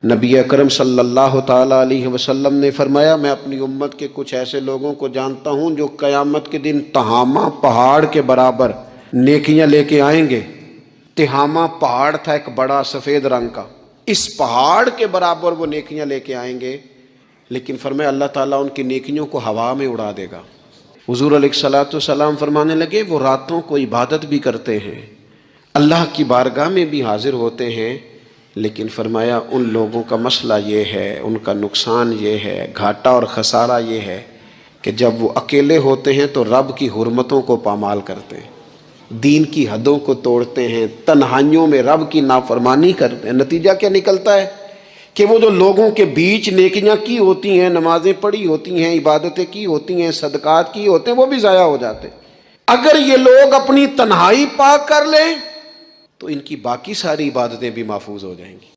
नबी अकरम सल्लल्लाहु ताला अलैहि वसल्लम ने फरमाया, मैं अपनी उम्मत के कुछ ऐसे लोगों को जानता हूँ जो क़यामत के दिन तहामा पहाड़ के बराबर नेकियां लेके आएंगे। तिहामा पहाड़ था एक बड़ा सफ़ेद रंग का, इस पहाड़ के बराबर वो नेकियां लेके आएंगे, लेकिन फरमाया अल्लाह ताला उनकी नेकियों को हवा में उड़ा देगा। हुज़ूर अलैहिस्सलातु वस्सलाम फरमाने लगे, वो रातों को इबादत भी करते हैं, अल्लाह की बारगाह में भी हाजिर होते हैं, लेकिन फरमाया उन लोगों का मसला ये है, उनका नुकसान ये है, घाटा और ख़सारा ये है कि जब वो अकेले होते हैं तो रब की हुर्मतों को पामाल करते हैं, दीन की हदों को तोड़ते हैं, तन्हाइयों में रब की नाफरमानी करते हैं। नतीजा क्या निकलता है कि वो जो लोगों के बीच नेकियां की होती हैं, नमाजें पढ़ी होती हैं, इबादतें की होती हैं, सदकात की होते हैं, वो भी ज़ाया हो जाते हैं। अगर ये लोग अपनी तन्हाई पाक कर लें तो इनकी बाकी सारी इबादतें भी महफूज हो जाएंगी।